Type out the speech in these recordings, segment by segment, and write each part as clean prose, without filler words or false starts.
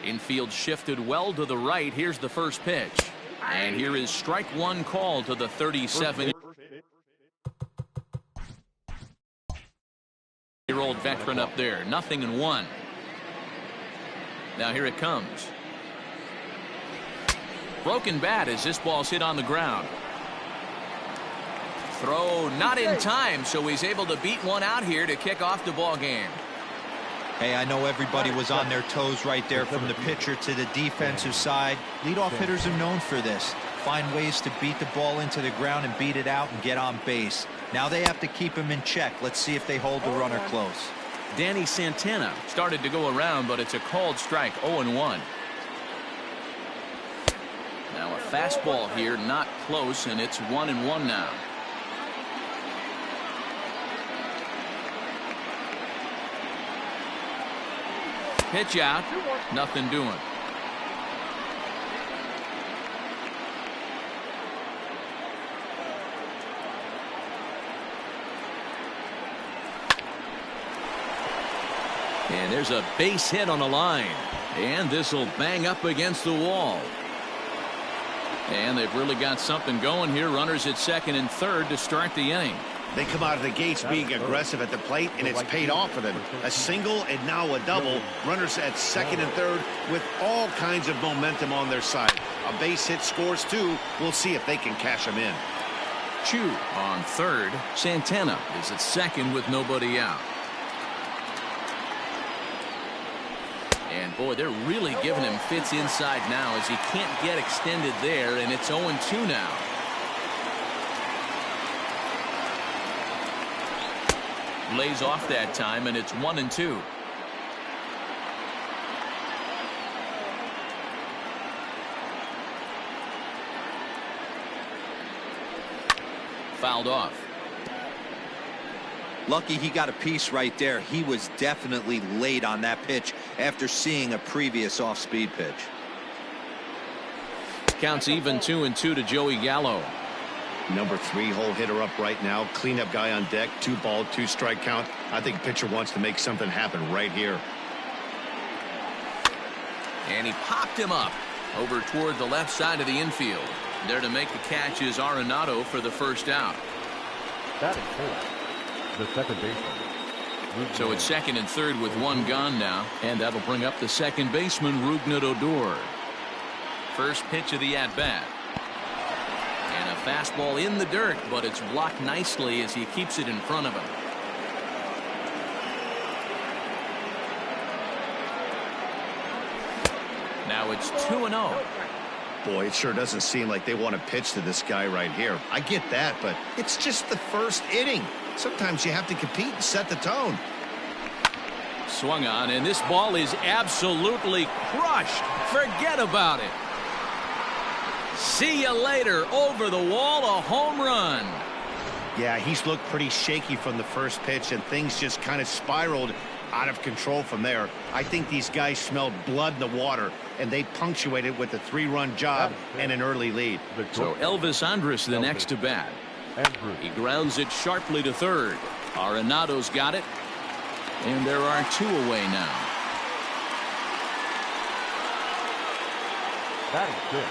Infield shifted well to the right. Here's the first pitch. And here is strike one call to the 37-year-old veteran up there. 0-1. Now here it comes. Broken bat as this ball's hit on the ground. Throw not in time, so he's able to beat one out here to kick off the ball game. Hey, I know everybody was on their toes right there from the pitcher to the defensive side. Leadoff hitters are known for this. Find ways to beat the ball into the ground and beat it out and get on base. Now they have to keep him in check. Let's see if they hold the runner close. Danny Santana started to go around, but it's a called strike. 0-1. Now a fastball here, not close, and it's 1-1 now. Pitch out, nothing doing. And there's a base hit on the line. And this will bang up against the wall. And they've really got something going here. Runners at second and third to start the inning. They come out of the gates being aggressive at the plate, and it's paid off for them. A single and now a double. Runners at second and third with all kinds of momentum on their side. A base hit scores two. We'll see if they can cash them in. Chu on third. Santana is at second with nobody out. And boy, they're really giving him fits inside now as he can't get extended there, and it's 0-2 now. Lays off that time, and it's 1-2. Fouled off. Lucky he got a piece right there. He was definitely late on that pitch after seeing a previous off-speed pitch. Counts even 2-2 to Joey Gallo. Number 3 hole hitter up right now. Cleanup guy on deck. 2-ball, 2-strike count. I think pitcher wants to make something happen right here. And he popped him up over toward the left side of the infield. There to make the catch is Arenado for the first out. That is cool. The second baseman. So it's second and third with one gone now, and that'll bring up the second baseman, Rougned Odor. First pitch of the at-bat. And a fastball in the dirt, but it's blocked nicely as he keeps it in front of him. Now it's 2-0. Boy, it sure doesn't seem like they want to pitch to this guy right here. I get that, but it's just the first inning. Sometimes you have to compete and set the tone. Swung on, and this ball is absolutely crushed. Forget about it. See you later. Over the wall, a home run. Yeah, he's looked pretty shaky from the first pitch, and things just kind of spiraled out of control from there. I think these guys smelled blood in the water, and they punctuated with a 3-run job and an early lead. So Elvis Andrus the next to bat. He grounds it sharply to third. Arenado's got it. And there are 2 away now. That is good.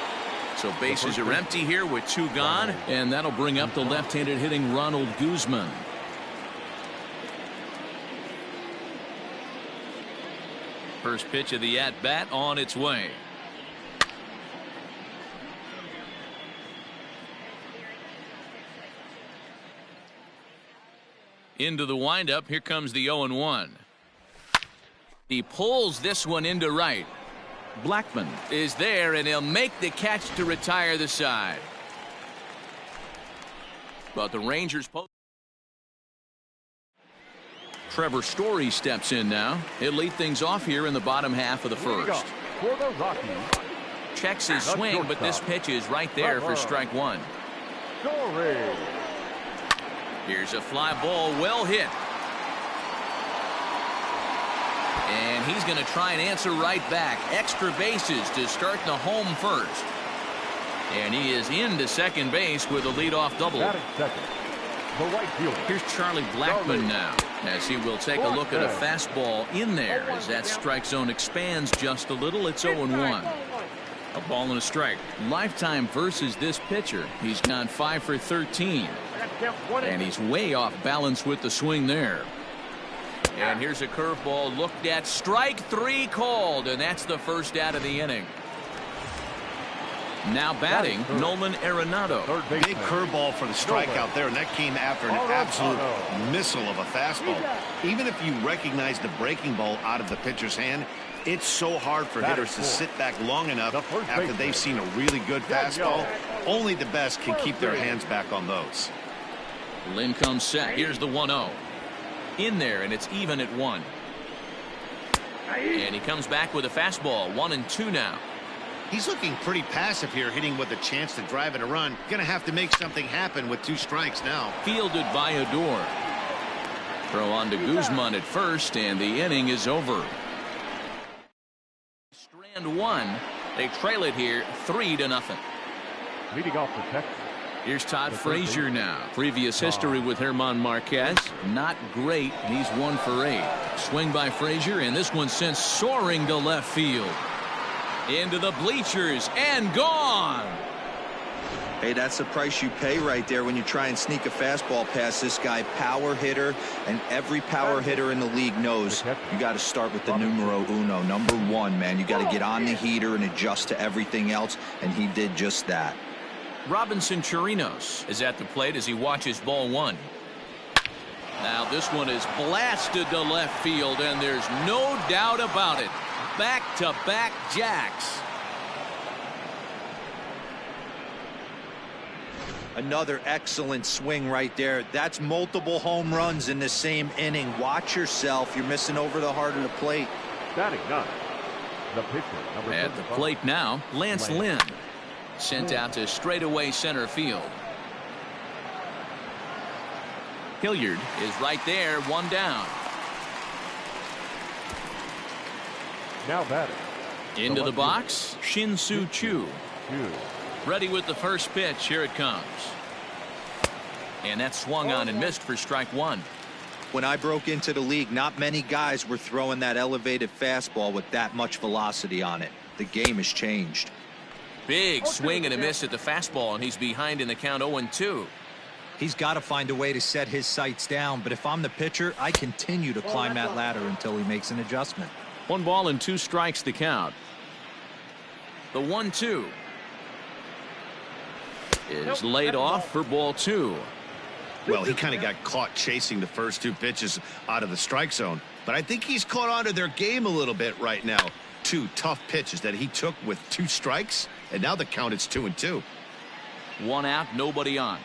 So bases are empty here with 2 gone. And that'll bring up the left-handed hitting Ronald Guzman. First pitch of the at-bat on its way. Into the windup. Here comes the 0-1. He pulls this one into right. Blackman is there, and he'll make the catch to retire the side. But the Rangers post. Trevor Story steps in now. He'll lead things off here in the bottom half of the first. For the Rockies. Checks his swing, but this pitch is right there for strike one. Story. Here's a fly ball, well hit. And he's going to try and answer right back. Extra bases to start the home first. And he is into second base with a leadoff double. The right fielder. Here's Charlie Blackmon now, as he will take a look at a fastball in there as that strike zone expands just a little. It's 0-1. A ball and a strike. Lifetime versus this pitcher. He's gone 5 for 13. And he's way off balance with the swing there. And here's a curveball looked at. Strike 3 called, and that's the first out of the inning. Now batting, Nolan Arenado. Big curveball for the strikeout there, and that came after an absolute missile of a fastball. Even if you recognize the breaking ball out of the pitcher's hand, it's so hard for hitters to sit back long enough after they've seen a really good fastball. Only the best can keep their hands back on those. Lynn comes set. Here's the 1-0. In there, and it's even at 1. And he comes back with a fastball. 1-2 now. He's looking pretty passive here, hitting with a chance to drive in a run. Gonna have to make something happen with 2 strikes now. Fielded by Odor. Throw on to Guzman at first, and the inning is over. Strand 1. They trail it here 3-0. Leading off the Texans. Here's Todd Frazier now. Previous history with German Marquez. Not great. He's 1 for 8. Swing by Frazier, and this one sent soaring to left field. Into the bleachers and gone. Hey, that's the price you pay right there when you try and sneak a fastball past this guy. Power hitter, and every power hitter in the league knows you got to start with the numero uno, number 1, man. You got to get on the heater and adjust to everything else, and he did just that. Robinson Chirinos is at the plate as he watches ball 1. Now this one is blasted to left field, and there's no doubt about it. Back-to-back jacks. Another excellent swing right there. That's multiple home runs in the same inning. Watch yourself. You're missing over the heart of the plate. Batting 9. The pitcher, number at the plate now, Lance Lynn. Sent out to straightaway center field. Hilliard is right there, 1 down. Now batting. Into the box, Shin-Soo Choo. Ready with the first pitch. Here it comes. And that swung on and missed for strike 1. When I broke into the league, not many guys were throwing that elevated fastball with that much velocity on it. The game has changed. Big swing and a miss at the fastball, and he's behind in the count 0-2. He's got to find a way to set his sights down, but if I'm the pitcher, I continue to climb that ladder until he makes an adjustment. 1 ball and 2 strikes to count. The 1-2 is laid off for ball 2. Well, he kind of got caught chasing the first 2 pitches out of the strike zone, but I think he's caught on to their game a little bit right now. 2 tough pitches that he took with 2 strikes, and now the count is 2-2. 1 out, nobody on.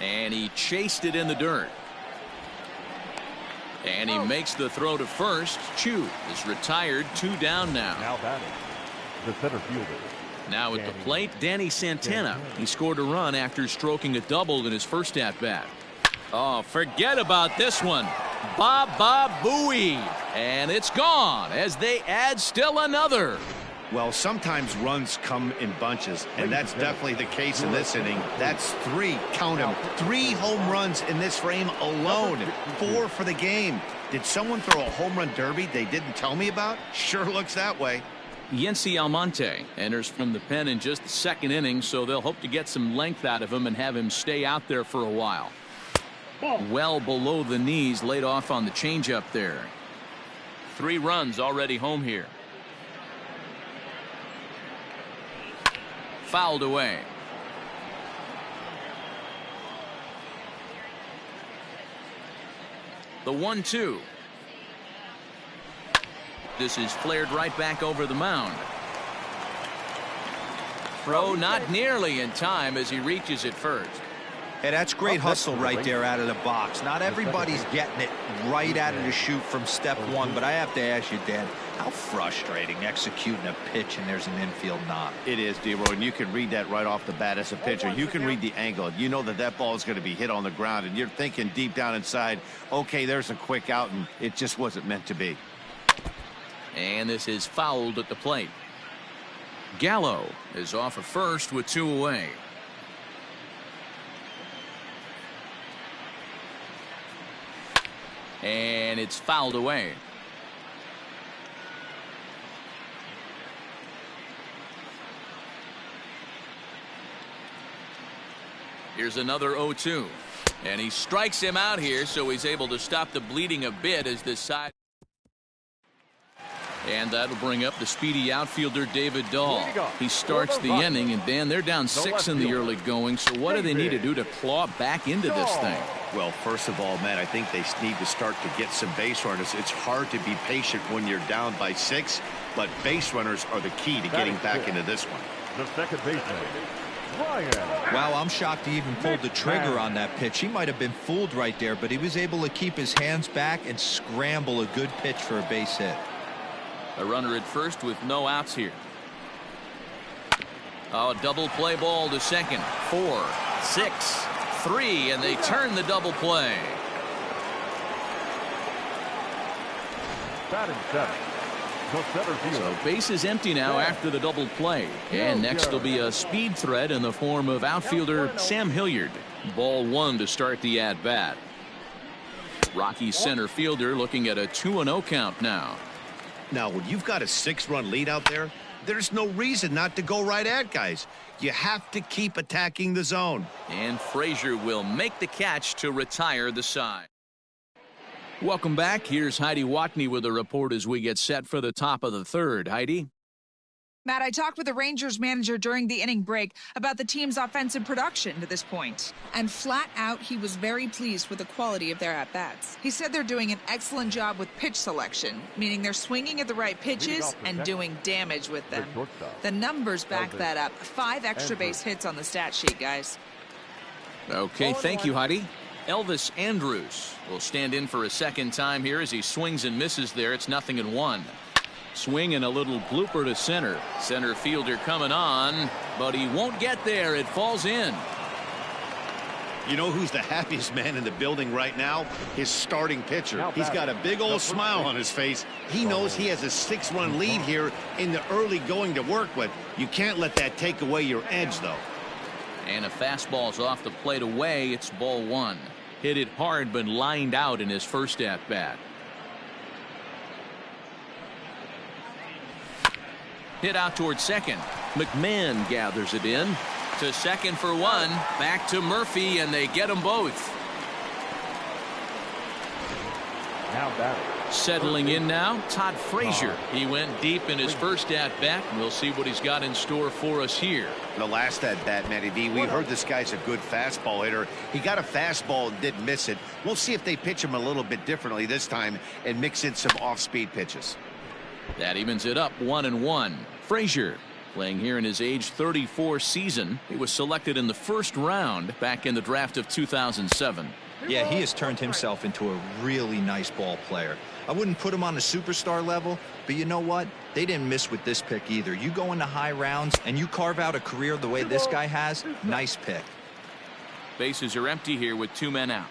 And he chased it in the dirt. And he makes the throw to first. Chu is retired, 2 down now. Now batting. The center fielder. Now at the plate, Danny Santana. He scored a run after stroking a double in his first at-bat. Oh, forget about this one. Baba Booey. And it's gone as they add still another. Well, sometimes runs come in bunches, and that's definitely the case in this inning. That's 3, count them, 3 home runs in this frame alone. 4 for the game. Did someone throw a home run derby they didn't tell me about? Sure looks that way. Yency Almonte enters from the pen in just the 2nd inning, so they'll hope to get some length out of him and have him stay out there for a while. Well below the knees, laid off on the changeup there. 3 runs already home here. Fouled away. The 1-2. This is flared right back over the mound. Throw not nearly in time as he reaches it first. Hey, that's great hustle right there out of the box. Not everybody's getting it right out of the chute from step 1, but I have to ask you, Dan, how frustrating executing a pitch and there's an infield knock. It is, D-Roy, and you can read that right off the bat as a pitcher. You can read the angle. You know that that ball is going to be hit on the ground, and you're thinking deep down inside, okay, there's a quick out, and it just wasn't meant to be. And this is fouled at the plate. Gallo is off at first with 2 away. And it's fouled away. Here's another 0-2. And he strikes him out here, so he's able to stop the bleeding a bit as this side. And that'll bring up the speedy outfielder David Dahl. He starts the inning, and Dan, they're down 6 in the early going. So what do they need to do to claw back into this thing? Well, first of all, Matt, I think they need to start to get some base runners. It's hard to be patient when you're down by 6, but base runners are the key to getting back into this one. The second baseman, Ryan. Wow, I'm shocked he even pulled the trigger on that pitch. He might have been fooled right there, but he was able to keep his hands back and scramble a good pitch for a base hit. A runner at first with no outs here. Oh, double play ball to second. 4, 6, 3, and they turn the double play. Batting 7. The center field. So base is empty now after the double play. And next will be a speed threat in the form of outfielder Sam Hilliard. Ball 1 to start the at-bat. Rocky center fielder looking at a 2-0 count now. Now, when you've got a 6-run lead out there, there's no reason not to go right at guys. You have to keep attacking the zone. And Frazier will make the catch to retire the side. Welcome back. Here's Heidi Watney with a report as we get set for the top of the third. Heidi? Matt, I talked with the Rangers manager during the inning break about the team's offensive production to this point. And flat out, he was very pleased with the quality of their at-bats. He said they're doing an excellent job with pitch selection, meaning they're swinging at the right pitches and doing damage with them. The numbers back that up. 5 extra base hits on the stat sheet, guys. Okay, thank you, Heidi. Elvis Andrus will stand in for a second time here as he swings and misses there. It's 0-1. Swing and a little blooper to center. Center fielder coming on, but he won't get there. It falls in. You know who's the happiest man in the building right now? His starting pitcher. He's got a big old smile on his face. He knows he has a 6-run lead here in the early going to work with. You can't let that take away your edge, though. And a fastball's off the plate away. It's ball 1. Hit it hard, but lined out in his first at-bat. Hit out towards second. McMahon gathers it in. To second for 1. Back to Murphy, and they get them both. Now batting. Settling in now, Todd Frazier. He went deep in his first at-bat. We'll see what he's got in store for us here. The last at-bat, Matty V, we heard this guy's a good fastball hitter. He got a fastball and didn't miss it. We'll see if they pitch him a little bit differently this time and mix in some off-speed pitches. That evens it up 1-1. Frazier playing here in his age 34 season. He was selected in the first round back in the draft of 2007. Yeah, he has turned himself into a really nice ball player. I wouldn't put him on a superstar level, but you know what? They didn't miss with this pick either. You go into high rounds and you carve out a career the way this guy has, nice pick. Bases are empty here with 2 men out.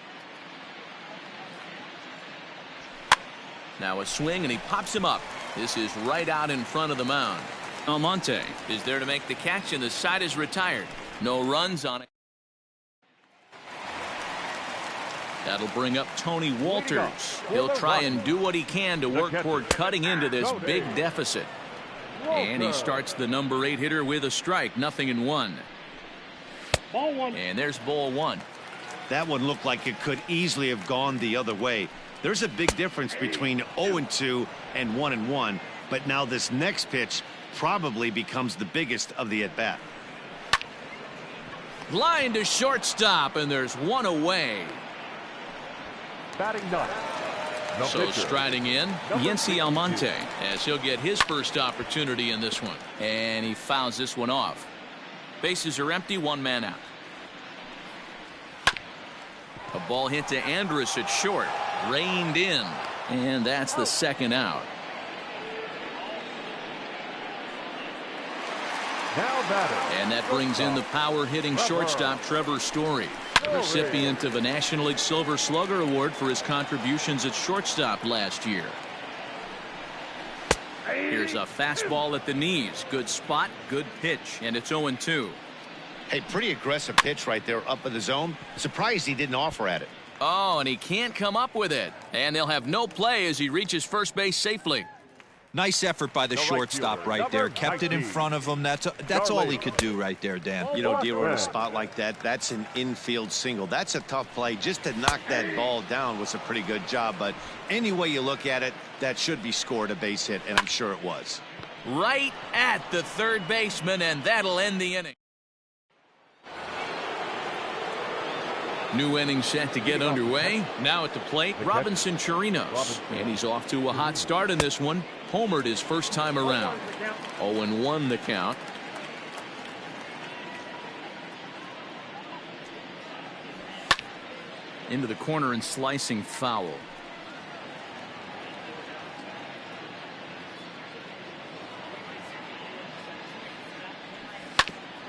Now a swing, and he pops him up. This is right out in front of the mound. Almonte is there to make the catch, and the side is retired. No runs on it. That'll bring up Tony Walters. He'll try and do what he can to work toward cutting into this big deficit. And he starts the number 8 hitter with a strike. 0-1. Ball 1. And there's ball 1. That one looked like it could easily have gone the other way. There's a big difference between 0-2 and 1-1, but now this next pitch probably becomes the biggest of the at-bat. Line to shortstop, and there's 1 away. Batting 9. So striding in, Yency Almonte, as he'll get his first opportunity in this one. And he fouls this one off. Bases are empty, 1 man out. A ball hit to Andrus at short. Reined in. And that's the 2nd out. Now batting. And that brings in the power hitting shortstop Trevor Story, recipient of a National League Silver Slugger Award for his contributions at shortstop last year. Here's a fastball at the knees. Good spot, good pitch, and it's 0-2. Hey, pretty aggressive pitch right there up in the zone. Surprised he didn't offer at it. Oh, and he can't come up with it. And they'll have no play as he reaches first base safely. Nice effort by the shortstop right there. Kept it in front of him. That's all he could do right there, Dan. You know, Dero, in a spot like that, that's an infield single. That's a tough play. Just to knock that ball down was a pretty good job. But any way you look at it, that should be scored a base hit, and I'm sure it was. Right at the third baseman, and that'll end the inning. New inning set to get underway. Now at the plate, Robinson Chirinos. And he's off to a hot start in this one. Homered his first time around. 0-1 the count. Into the corner and slicing foul.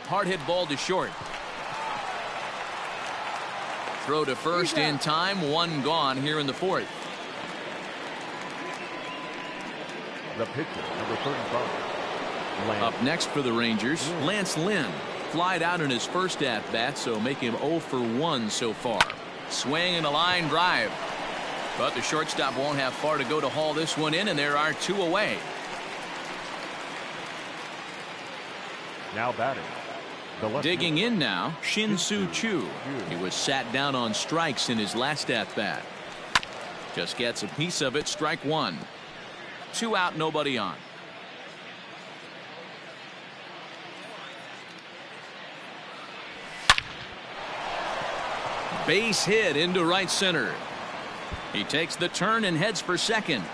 Hard hit ball to short. Throw to first in time. One gone here in the fourth. The pitcher, number 35. Up next for the Rangers, Lance Lynn. Flied out in his first at-bat, so make him 0 for 1 so far. Swing and a line drive. But the shortstop won't have far to go to haul this one in, and there are 2 away. Now batting. Digging in now, Shin-Soo Choo. He was sat down on strikes in his last at-bat. Just gets a piece of it, strike 1. 2 out, nobody on. Base hit into right center. He takes the turn and heads for second.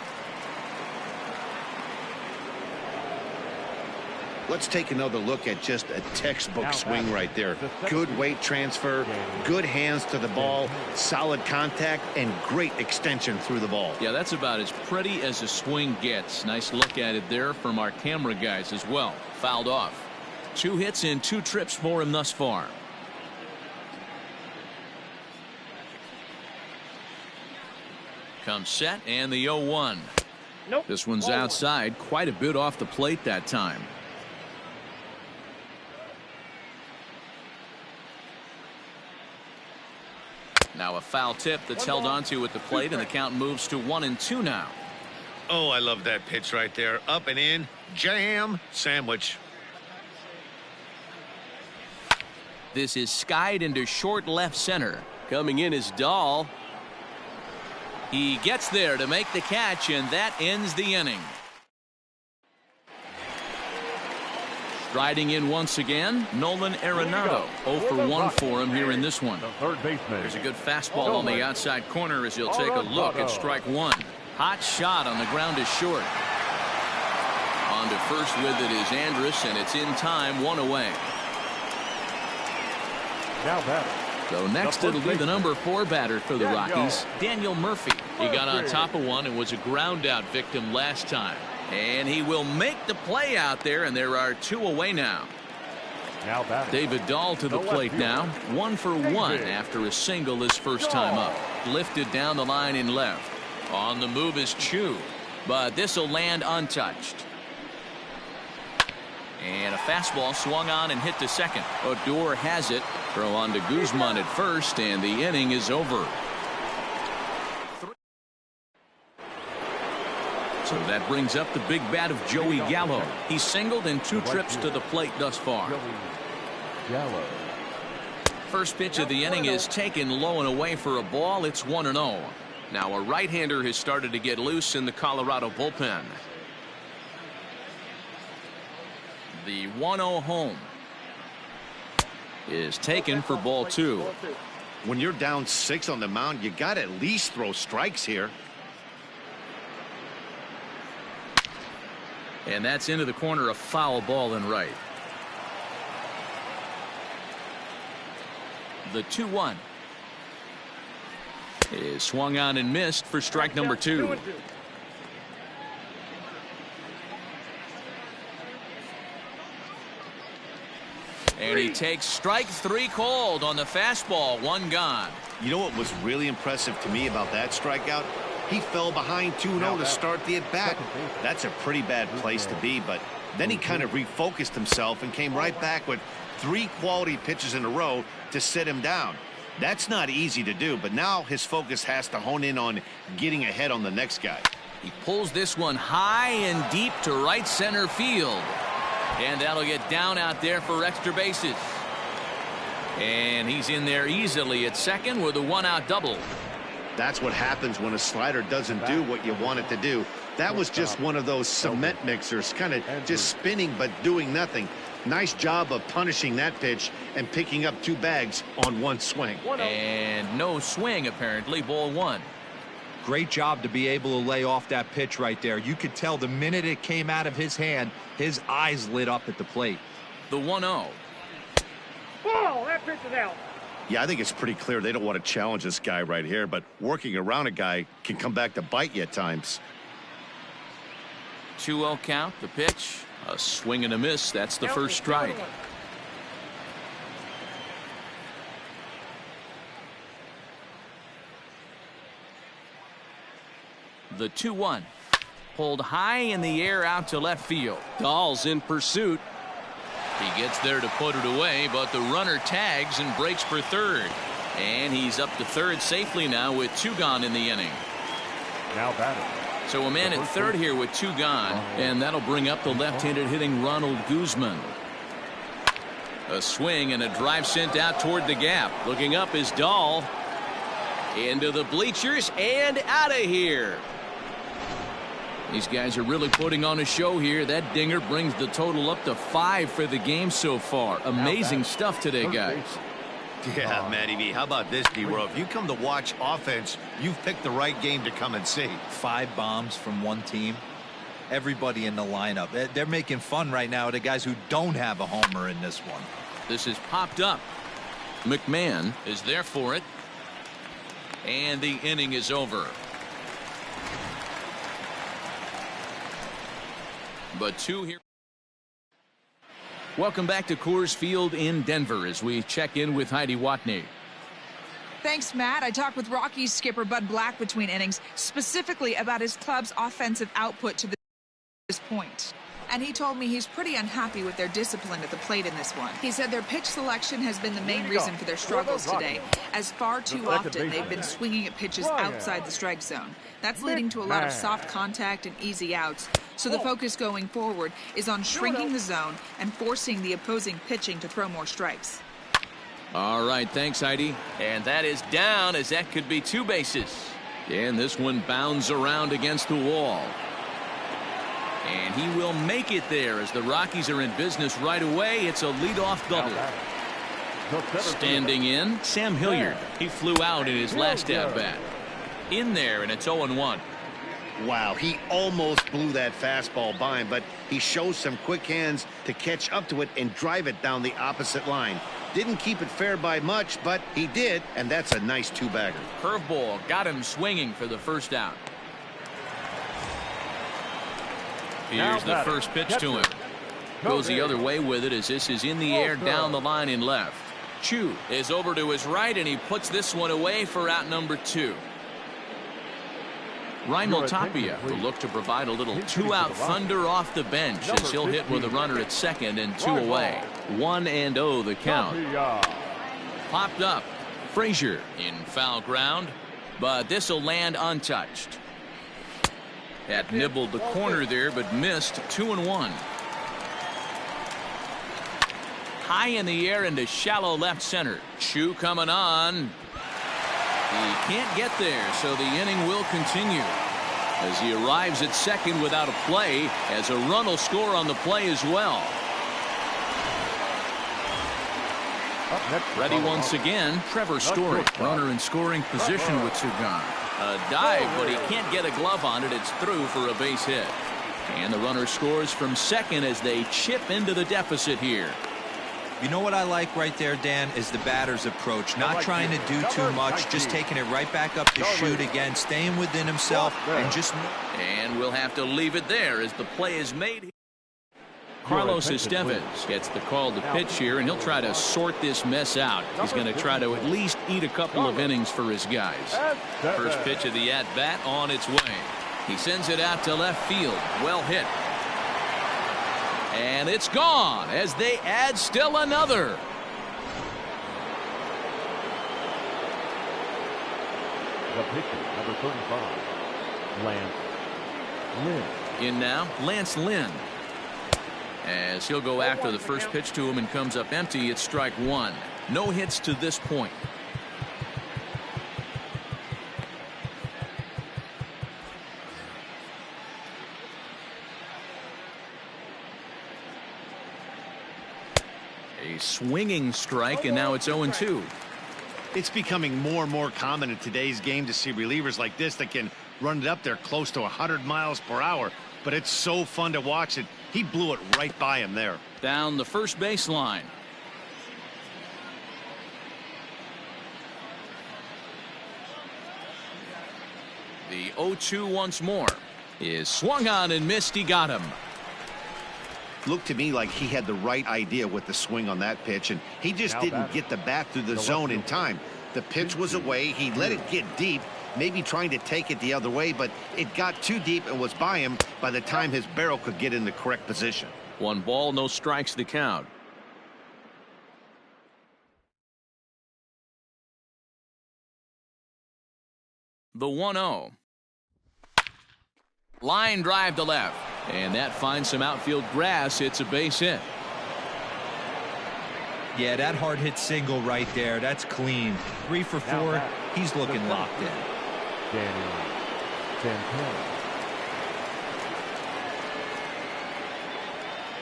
Let's take another look at just a textbook swing right there. Good weight transfer, good hands to the ball, solid contact, and great extension through the ball. Yeah, that's about as pretty as a swing gets. Nice look at it there from our camera guys as well. Fouled off. 2 hits and 2 trips for him thus far. Comes set and the 0-1. Nope. This one's outside, quite a bit off the plate that time. Now a foul tip that's held onto at the plate, and the count moves to 1-2 now. Oh, I love that pitch right there. Up and in, jam, sandwich. This is skied into short left center. Coming in is Dahl. He gets there to make the catch, and that ends the inning. Striding in once again, Nolan Arenado. 0 for 1 for him here in this one. The third baseman. There's a good fastball on the outside corner as he'll take a look at strike 1. Hot shot on the ground is short. On to first with it is Andrus, and it's in time, 1 away. Now batting. So next it'll be the number 4 batter for the Rockies, Daniel Murphy. He got on top of one and was a ground out victim last time. And he will make the play out there, and there are 2 away now. Now batting. David Dahl to the plate now. 1 for 1 after a single his first time up. Lifted down the line in left. On the move is Choo, but this will land untouched. And a fastball swung on and hit to second. Odor has it. Throw on to Guzman at first, and the inning is over. So that brings up the big bat of Joey Gallo. He's singled in 2 trips to the plate thus far. Gallo. First pitch of the inning is taken low and away for a ball. It's 1-0. Now a right-hander has started to get loose in the Colorado bullpen. The 1-0 home is taken for ball 2. When you're down 6 on the mound, you got to at least throw strikes here. And that's into the corner, a foul ball and right. The 2-1 is swung on and missed for strike number 2. And he takes strike 3 cold on the fastball. 1 gone. You know what was really impressive to me about that strikeout? He fell behind 2-0 to start the at-bat. That's a pretty bad place to be, but then he kind of refocused himself and came right back with 3 quality pitches in a row to sit him down. That's not easy to do, but now his focus has to hone in on getting ahead on the next guy. He pulls this one high and deep to right center field. And that'll get down out there for extra bases. And he's in there easily at second with a 1-out double. That's what happens when a slider doesn't do what you want it to do. That was just one of those cement mixers, kind of just spinning but doing nothing. Nice job of punishing that pitch and picking up 2 bags on 1 swing. And no swing, apparently. Ball 1. Great job to be able to lay off that pitch right there. You could tell the minute it came out of his hand, his eyes lit up at the plate. The 1-0. Ball, that pitch is out. Yeah, I think it's pretty clear they don't want to challenge this guy right here, but working around a guy can come back to bite you at times. 2-0 count. The pitch. A swing and a miss. That's the first strike. The 2-1. Pulled high in the air out to left field. Dahl's in pursuit. He gets there to put it away, but the runner tags and breaks for third. And he's up to third safely now with 2 gone in the inning. Now batting. So a man at third here with 2 gone, and that'll bring up the left-handed hitting Ronald Guzman. A swing and a drive sent out toward the gap. Looking up is Dahl. Into the bleachers and out of here. These guys are really putting on a show here. That dinger brings the total up to 5 for the game so far. Amazing stuff today, guys. Yeah, Matty V, how about this, D-Row? If you come to watch offense, you've picked the right game to come and see. 5 bombs from one team. Everybody in the lineup. They're making fun right now of the guys who don't have a homer in this one. This is popped up. McMahon is there for it. And the inning is over. But 2 here. Welcome back to Coors Field in Denver as we check in with Heidi Watney. Thanks, Matt. I talked with Rockies skipper Bud Black between innings, specifically about his club's offensive output to this point. And he told me he's pretty unhappy with their discipline at the plate in this one. He said their pitch selection has been the main reason for their struggles today, as far too often they've been swinging at pitches outside the strike zone. That's leading to a lot of soft contact and easy outs. So the focus going forward is on shrinking the zone and forcing the opposing pitching to throw more strikes. All right, thanks, Heidi. And that is down, as that could be 2 bases. And this one bounds around against the wall. And he will make it there as the Rockies are in business right away. It's a leadoff double. Standing in, Sam Hilliard. He flew out in his last at-bat. In there, and it's 0-1. Wow, he almost blew that fastball by him, but he shows some quick hands to catch up to it and drive it down the opposite line. Didn't keep it fair by much, but he did, and that's a nice 2-bagger. Curveball got him swinging for the first out. Here's the first pitch to him. Goes the other way with it as this is in the air down the line in left. Chu is over to his right, and he puts this one away for out number 2. Raimel Tapia will look to provide a little 2-out thunder off the bench as he'll hit with a runner at second and 2 away. 1-0 the count. Popped up. Frazier in foul ground, but this will land untouched. That nibbled the corner there, but missed. 2-1. High in the air into shallow left center. Chu coming on. He can't get there, so the inning will continue. As he arrives at second without a play, as a run will score on the play as well. Ready once again, Trevor Story. Runner in scoring position with 2 gone. A dive, but he can't get a glove on it. It's through for a base hit. And the runner scores from second as they chip into the deficit here. You know what I like right there, Dan, is the batter's approach. Not trying to do too much, just taking it right back up to shoot again, staying within himself, and just... And we'll have to leave it there as the play is made. Carlos Estevez gets the call to pitch here, and he'll try to sort this mess out. He's going to try to at least eat a couple of innings for his guys. First pitch of the at-bat on its way. He sends it out to left field. Well hit. And it's gone as they add still another. The pitcher, number 35, Lance Lynn. In now, Lance Lynn. As he'll go after the first pitch to him and comes up empty, it's strike one. No hits to this point. A swinging strike, and now it's 0-2. It's becoming more and more common in today's game to see relievers like this that can run it up there close to 100 miles per hour. But it's so fun to watch it. He blew it right by him there. Down the first baseline. The 0-2 once more is swung on and missed. He got him. Looked to me like he had the right idea with the swing on that pitch, and he just didn't get the bat through the zone in time. The pitch was away. He let it get deep, maybe trying to take it the other way, but it got too deep and was by him by the time his barrel could get in the correct position. 1 ball, no strikes the count. The 1-0. Line drive to left. And that finds some outfield grass. It's a base hit. Yeah, that hard hit single right there. That's clean. 3 for 4. He's looking locked in. Danny Santana.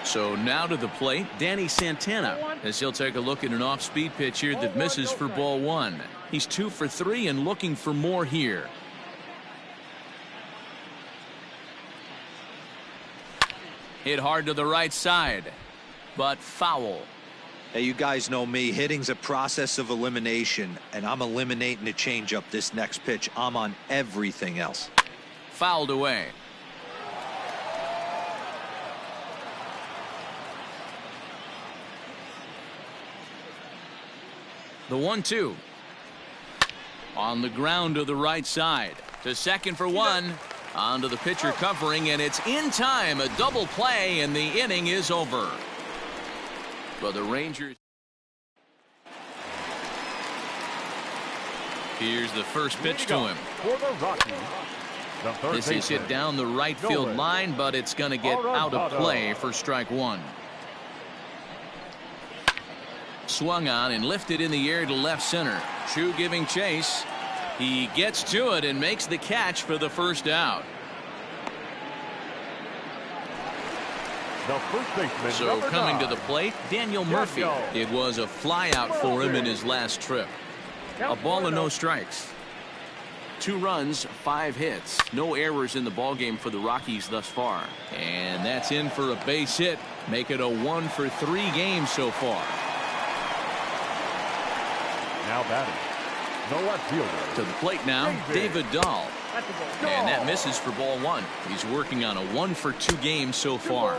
So now to the plate, Danny Santana, as he'll take a look at an off-speed pitch here that misses for ball 1. He's 2 for 3 and looking for more here. Hit hard to the right side, but foul. Hey, you guys know me. Hitting's a process of elimination, and I'm eliminating the changeup this next pitch. I'm on everything else. Fouled away. The 1-2. On the ground to the right side. To second for 1. Onto the pitcher covering, and it's in time. A double play, and the inning is over. For the Rangers. Here's the first pitch to him. For the Rockies, the third This is hit down the right field line, but it's going to get out of play for strike 1. Swung on and lifted in the air to left center. True giving chase. He gets to it and makes the catch for the first out. The first baseman, So coming to the plate, Daniel Murphy. It was a flyout for him in his last trip. A ball and no strikes. 2 runs, 5 hits. No errors in the ballgame for the Rockies thus far. And that's in for a base hit. Make it a 1 for 3 games so far. Now batting. No left fielder. To the plate now, David Dahl. And that misses for ball 1. He's working on a 1 for 2 games so far.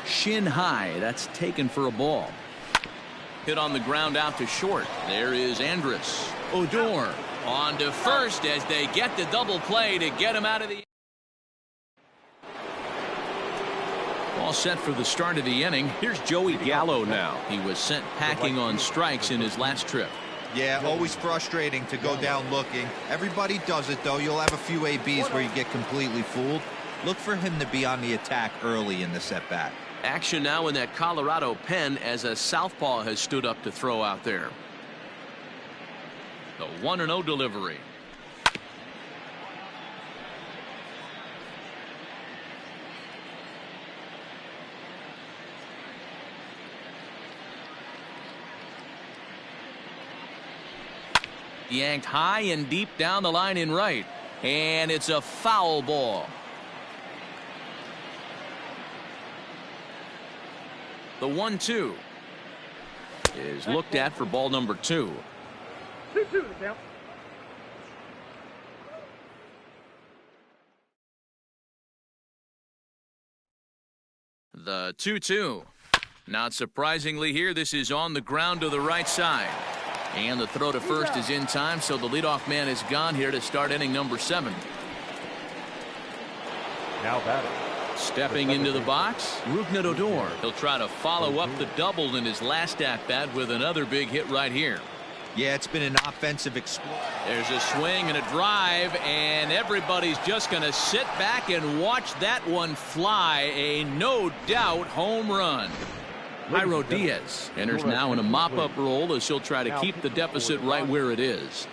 Shin high. That's taken for a ball. Hit on the ground out to short. There is Andrus. Odor on to first as they get the double play to get him out of the. All set for the start of the inning. Here's Joey Gallo now. He was sent packing on strikes in his last trip. Yeah, always frustrating to go down looking. Everybody does it, though. You'll have a few ABs where you get completely fooled. Look for him to be on the attack early in the at-bat. Action now in that Colorado pen as a southpaw has stood up to throw out there. The 1-0 delivery. Yanked high and deep down the line in right, and it's a foul ball. The 1-2 is looked at for ball number 2. 2-2 the count. The 2-2. Not surprisingly here, this is on the ground to the right side. And the throw to first is in time, so the leadoff man is gone here to start inning number 7. Now batting. Stepping into the box, Rougned Odor. He'll try to follow up the double in his last at-bat with another big hit right here. Yeah, it's been an offensive explosion. There's a swing and a drive, and everybody's just going to sit back and watch that one fly. A no-doubt home run. Jairo Diaz enters now in a mop-up role as he'll try to keep the deficit right where it is.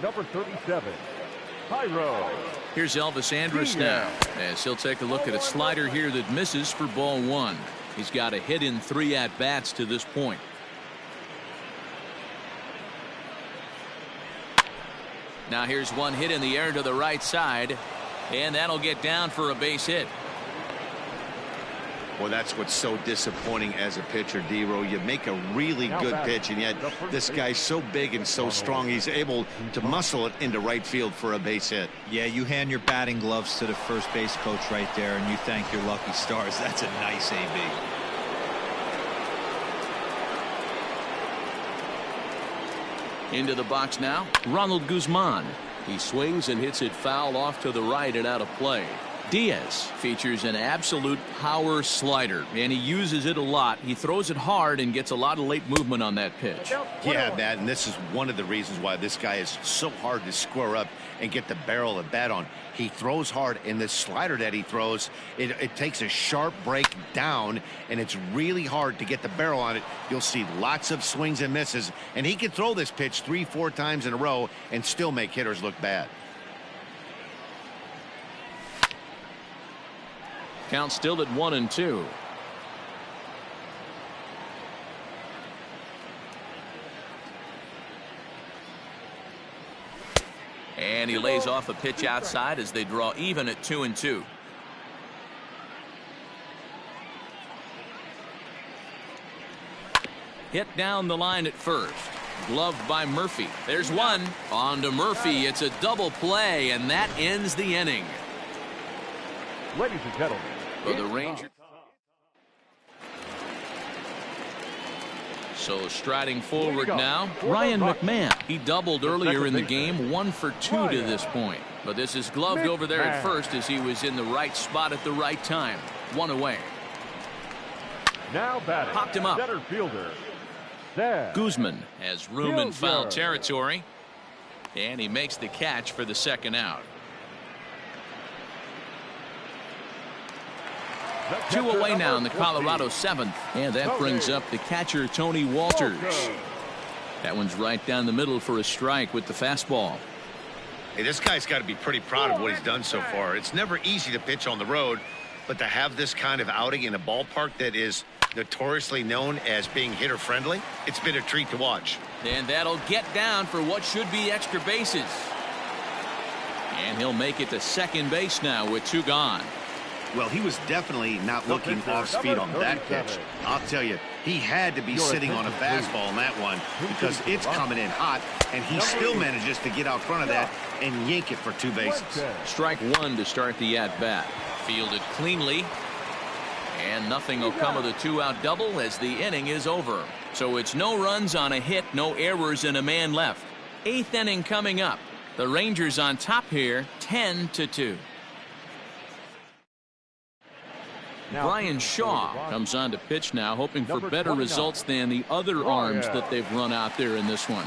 Number 37, Jairo. Here's Elvis Andrus now as he'll take a look at a slider here that misses for ball 1. He's got a hit in 3 at-bats to this point. Now here's one hit in the air to the right side, and that'll get down for a base hit. Well, that's what's so disappointing as a pitcher, D-Row. You make a really good pitch, and yet this guy's so big and so strong, he's able to muscle it into right field for a base hit. Yeah, you hand your batting gloves to the first base coach right there, and you thank your lucky stars. That's a nice AB. Into the box now, Ronald Guzman. He swings and hits it foul off to the right and out of play. Diaz features an absolute power slider, and he uses it a lot. He throws it hard and gets a lot of late movement on that pitch. Yeah, Matt, and this is one of the reasons why this guy is so hard to square up and get the barrel of the bat on. He throws hard, and the slider that he throws, it takes a sharp break down, and it's really hard to get the barrel on it. You'll see lots of swings and misses, and he can throw this pitch 3-4 times in a row and still make hitters look bad. Count still at 1-2. And he lays off a pitch outside as they draw even at 2-2. Hit down the line at first. Gloved by Murphy. There's one. On to Murphy. It's a double play, and that ends the inning. Ladies and gentlemen, For the Rangers. So striding forward now, Ryan McMahon. He doubled earlier in the game, 1 for 2 to this point. But this is gloved over there at first as he was in the right spot at the right time. 1 away. now batting. Popped him up. Center fielder, Zach. Guzman has room in foul territory. And he makes the catch for the second out. 2 away now in the Colorado 7th. And that brings up the catcher, Tony Walters. That one's right down the middle for a strike with the fastball. Hey, this guy's got to be pretty proud of what he's done so far. It's never easy to pitch on the road, but to have this kind of outing in a ballpark that is notoriously known as being hitter friendly, it's been a treat to watch. And that'll get down for what should be extra bases. And he'll make it to second base now with 2 gone. Well, he was definitely not looking off speed on that pitch. I'll tell you, he had to be sitting on a fastball on that one because it's coming in hot, and he still manages to get out front of that and yank it for 2 bases. Strike 1 to start the at-bat. Fielded cleanly. And nothing will come of the 2-out double as the inning is over. So it's no runs on a hit, no errors, and a man left. 8th inning coming up. The Rangers on top here, 10-2. Brian Shaw comes on to pitch now, hoping for better results than the other arms that they've run out there in this one.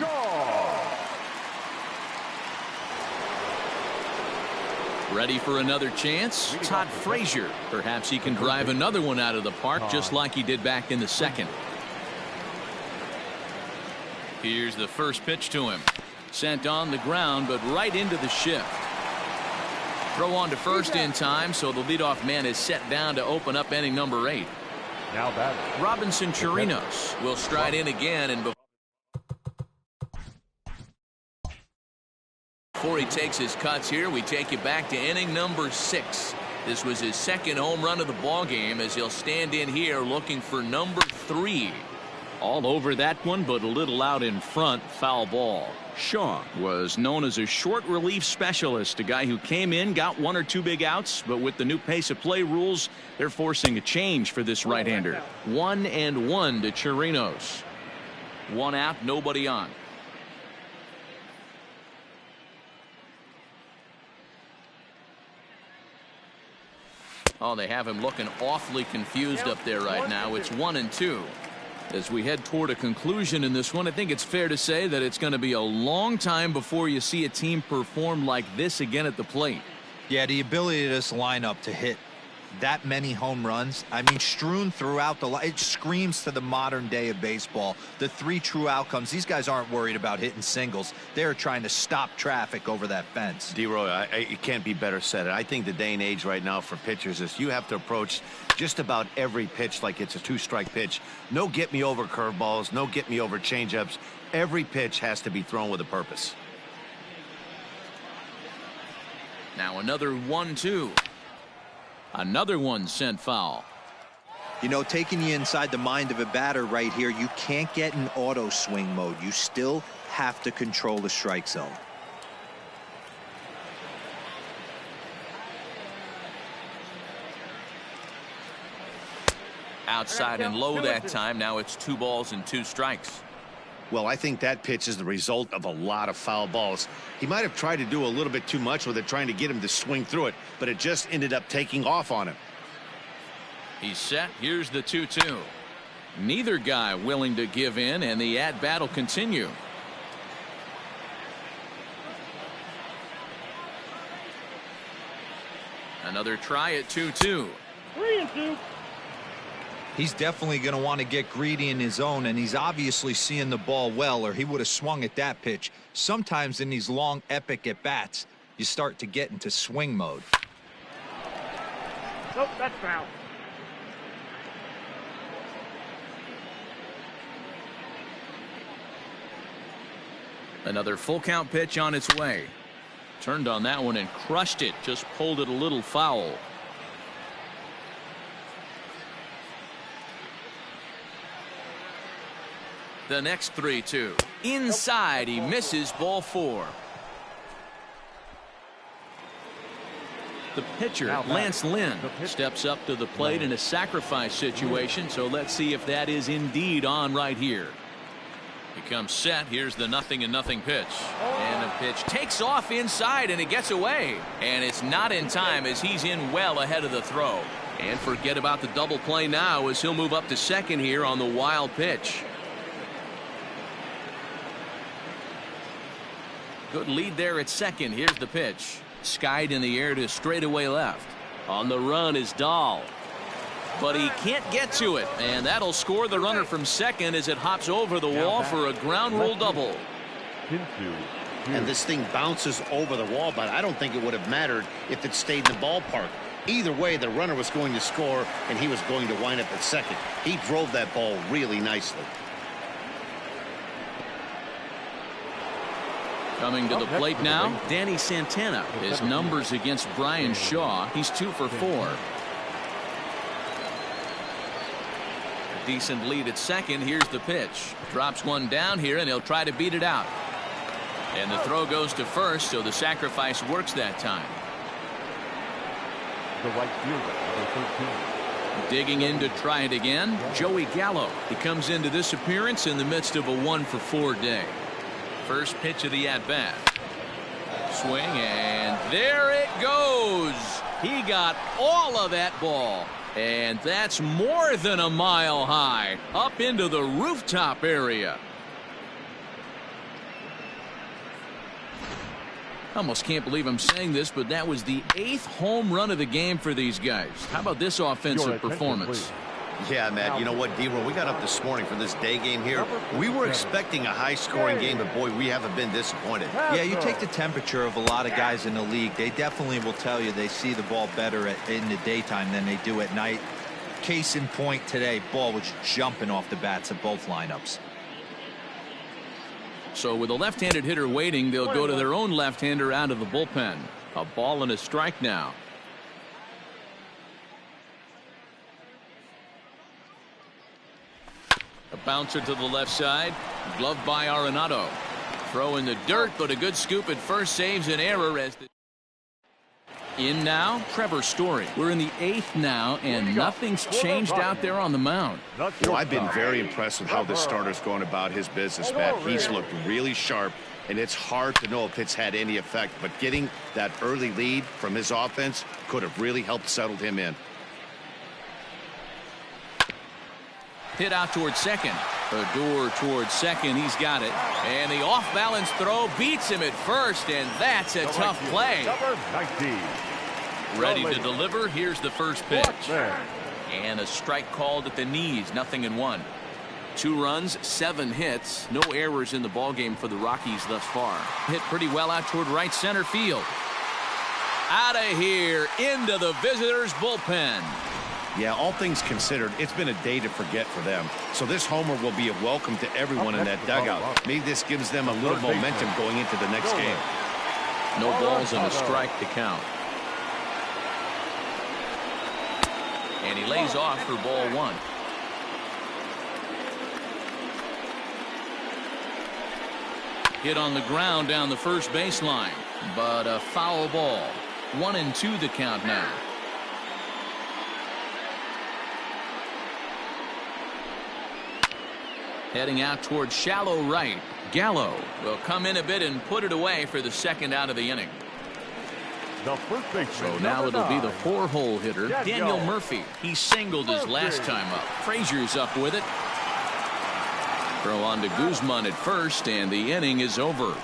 Ready for another chance? Todd Frazier. Perhaps he can drive another one out of the park just like he did back in the second. Here's the first pitch to him. Sent on the ground, but right into the shift. Throw on to first in time, so the leadoff man is set down to open up inning number 8. Now batting. Robinson Chirinos will stride in again, and before he takes his cuts here, we take you back to inning number 6. This was his second home run of the ball game as he'll stand in here looking for number 3. All over that one, but a little out in front. Foul ball. Shaw was known as a short relief specialist, a guy who came in, got 1 or 2 big outs, but with the new pace of play rules, they're forcing a change for this right-hander. 1-1 to Chirinos. 1 out, nobody on. Oh, they have him looking awfully confused up there right now. It's 1-2. As we head toward a conclusion in this one, I think it's fair to say that it's going to be a long time before you see a team perform like this again at the plate. Yeah, the ability of this lineup to hit that many home runs, I mean, strewn throughout it screams to the modern day of baseball. The 3 true outcomes. These guys aren't worried about hitting singles. They're trying to stop traffic over that fence. D-Roy, it can't be better said. I think the day and age right now for pitchers is you have to approach just about every pitch like it's a 2-strike pitch. No get-me-over curveballs, no get-me-over changeups. Every pitch has to be thrown with a purpose. Now another 1-2. Another one sent foul. You know, taking you inside the mind of a batter right here, you can't get in auto swing mode. You still have to control the strike zone. Outside and low that time. Now it's 2 balls and 2 strikes. Well, I think that pitch is the result of a lot of foul balls. He might have tried to do a little bit too much with it, trying to get him to swing through it, but it just ended up taking off on him. He's set. Here's the 2-2. Neither guy willing to give in, and the at-bat will continue. Another try at 2-2. 3-2. He's definitely going to want to get greedy in his own, and he's obviously seeing the ball well, or he would have swung at that pitch. Sometimes in these long, epic at-bats, you start to get into swing mode. Nope, that's foul. Another full count pitch on its way. Turned on that one and crushed it. Just pulled it a little foul. The next 3-2. Inside, he misses, ball 4. The pitcher, Lance Lynn, steps up to the plate in a sacrifice situation, so let's see if that is indeed on right here. He comes set. Here's the 0-0 pitch. And the pitch takes off inside, and it gets away. And it's not in time as he's in well ahead of the throw. And forget about the double play now as he'll move up to second here on the wild pitch. Good lead there at second. Here's the pitch. Skied in the air to straightaway left. On the run is Dahl. But he can't get to it. And that'll score the runner from second as it hops over the wall for a ground rule double. And this thing bounces over the wall, but I don't think it would have mattered if it stayed in the ballpark. Either way, the runner was going to score, and he was going to wind up at second. He drove that ball really nicely. Coming to the plate now, Danny Santana. His numbers against Brian Shaw, he's 2 for 4. A decent lead at second. Here's the pitch. Drops one down here, and he'll try to beat it out. And the throw goes to first, so the sacrifice works that time. The right fielder, number 13. Digging in to try it again, Joey Gallo. He comes into this appearance in the midst of a 1 for 4 day. First pitch of the at-bat. Swing, and there it goes. He got all of that ball. And that's more than a mile high. Up into the rooftop area. I almost can't believe I'm saying this, but that was the 8th home run of the game for these guys. How about this offensive performance? Yeah, Matt, you know what, D-Roll, we got up this morning for this day game here. We were expecting a high-scoring game, but, boy, we haven't been disappointed. Yeah, you take the temperature of a lot of guys in the league. They definitely will tell you they see the ball better in the daytime than they do at night. Case in point today, ball was jumping off the bats of both lineups. So with a left-handed hitter waiting, they'll go to their own left-hander out of the bullpen. A ball and a strike now. A bouncer to the left side. Gloved by Arenado. Throw in the dirt, but a good scoop at first saves an error as the in now, Trevor Story. We're in the 8th now, and nothing's changed out there on the mound. Well, I've been very impressed with how this starter's going about his business, Pat. He's looked really sharp, and it's hard to know if it's had any effect, but getting that early lead from his offense could have really helped settle him in. Hit out towards second. Odor towards second. He's got it. And the off-balance throw beats him at first, and that's a tough play. Number 19. Ready to deliver. Here's the first pitch. And a strike called at the knees. 0-1. 2 runs, 7 hits. No errors in the ballgame for the Rockies thus far. Hit pretty well out toward right center field. Out of here into the visitors' bullpen. Yeah, all things considered, it's been a day to forget for them. So this homer will be a welcome to everyone in that dugout. Maybe this gives them a little momentum going into the next game. No balls and a strike to count. And he lays off for ball 1. Hit on the ground down the first baseline, but a foul ball. 1-2 the count now. Heading out towards shallow right. Gallo will come in a bit and put it away for the second out of the inning. The first baseman. So now it'll be the 4-hole hitter, Daniel Murphy. He singled his last time up. Frazier's up with it. Throw on to Guzman at first, and the inning is over.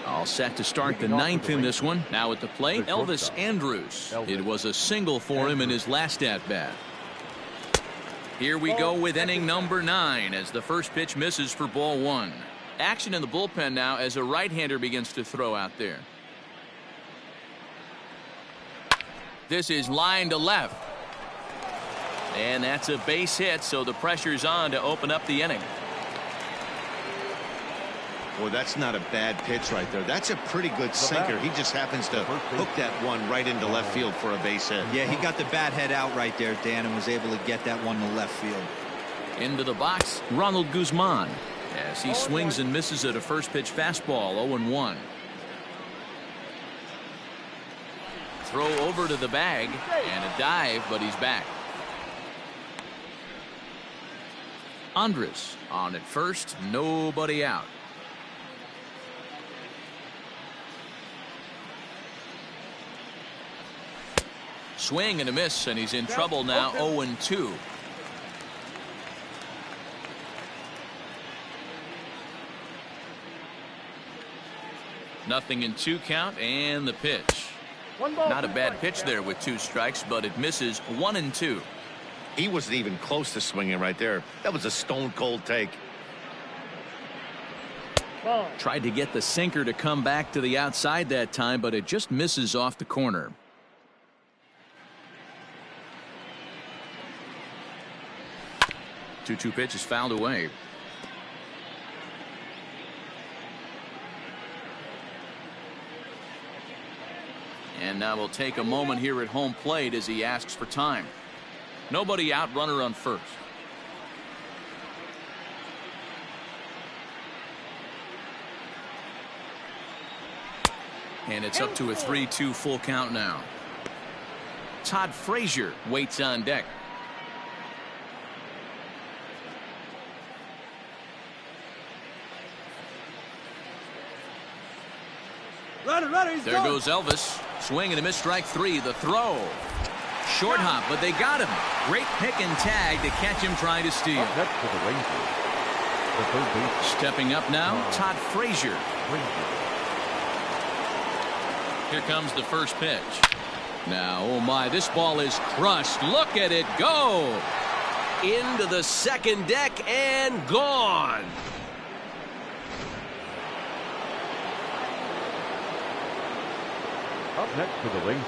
All set to start the 9th in this one. Now at the plate, Elvis Andrus. It was a single for him in his last at-bat. Here we go with inning number 9 as the first pitch misses for ball 1. Action in the bullpen now as a right-hander begins to throw out there. This is line to left. And that's a base hit, so the pressure's on to open up the inning. Boy, that's not a bad pitch right there. That's a pretty good sinker. He just happens to hook that one right into left field for a base hit. Yeah, he got the bat head out right there, Dan, and was able to get that one to left field. Into the box, Ronald Guzman, as he swings and misses at a first pitch fastball. 0-1. Throw over to the bag and a dive, but he's back. Andrus on at first, nobody out. Swing and a miss, and he's in trouble now. 0-2. Nothing in 2 count, and the pitch. Not a bad pitch there with 2 strikes, but it misses. 1-2. He wasn't even close to swinging right there. That was a stone cold take. Tried to get the sinker to come back to the outside that time, but it just misses off the corner. Two pitch is fouled away. And now we'll take a moment here at home plate as he asks for time. Nobody out, runner on first. And it's up to a 3-2 full count now. Todd Frazier waits on deck. There goes Elvis. Swing and a miss, strike 3. The throw. Short hop, but they got him. Great pick and tag to catch him trying to steal. Next to the Rangers. The third base. Stepping up now, Todd Frazier. Here comes the first pitch. Now, oh my, this ball is crushed. Look at it go. Into the second deck and gone. Up next to the Rangers.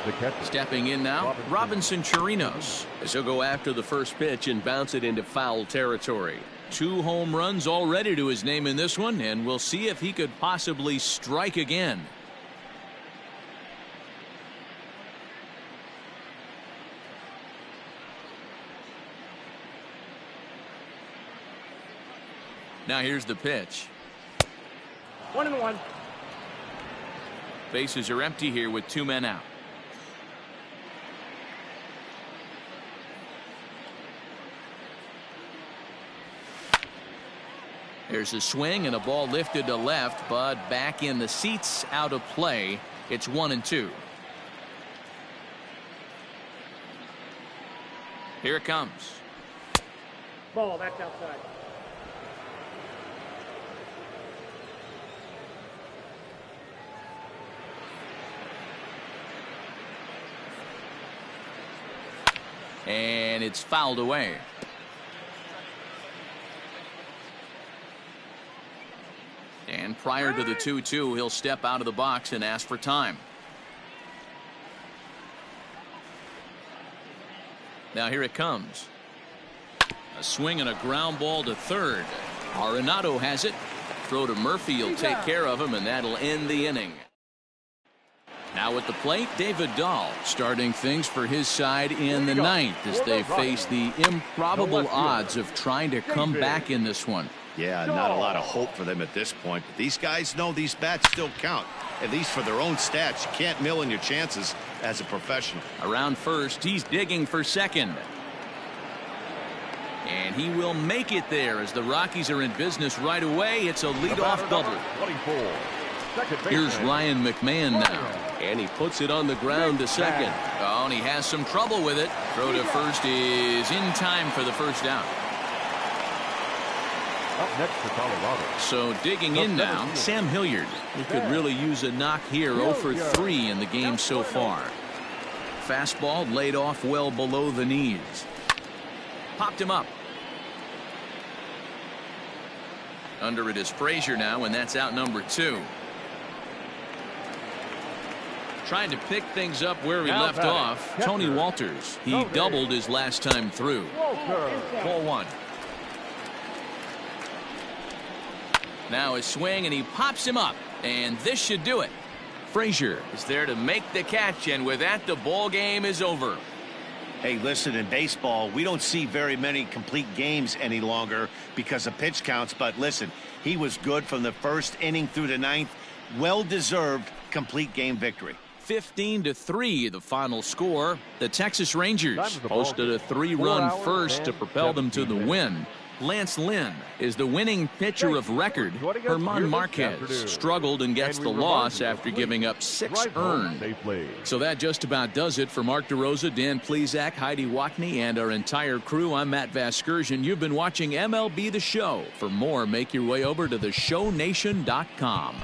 The catcher. Stepping in now, Robinson Chirinos, as he'll go after the first pitch and bounce it into foul territory. 2 home runs already to his name in this one, and we'll see if he could possibly strike again. Now here's the pitch. 1-1. Bases are empty here with 2 men out. There's a swing and a ball lifted to left, but back in the seats, out of play. It's 1-2. Here it comes. Ball, that's outside. And it's fouled away. And prior to the 2-2, he'll step out of the box and ask for time. Now here it comes. A swing and a ground ball to third. Arenado has it. Throw to Murphy will take care of him, and that'll end the inning. Now at the plate, David Dahl starting things for his side in the ninth as they face the improbable odds of trying to come back in this one. Yeah, not a lot of hope for them at this point, but these guys know these bats still count, at least for their own stats. You can't mill in your chances as a professional. Around first, he's digging for second. And he will make it there as the Rockies are in business right away. It's a leadoff double. 24. Here's Ryan McMahon now. And he puts it on the ground to second. Oh, and he has some trouble with it. Throw to first is in time for the first down. Up next to Colorado. So digging in now, Sam Hilliard. He could really use a knock here. 0 for 3 in the game so far. Fastball laid off well below the knees. Popped him up. Under it is Frazier now, and that's out number 2. Trying to pick things up where he left off. Tony Walters. He doubled his last time through. Ball 1. Now a swing, and he pops him up, and this should do it. Frazier is there to make the catch, and with that, the ball game is over. Hey, listen, in baseball, we don't see very many complete games any longer because of pitch counts, but listen, he was good from the first inning through the ninth. Well-deserved complete game victory. 15-3 the final score. The Texas Rangers posted a 3-run first to propel them to the win. Lance Lynn is the winning pitcher of record. German Marquez struggled and gets the loss after giving up 6 earned. So that just about does it for Mark DeRosa, Dan Plesac, Heidi Watney, and our entire crew. I'm Matt Vasgersian. You've been watching MLB The Show. For more, make your way over to theshownation.com.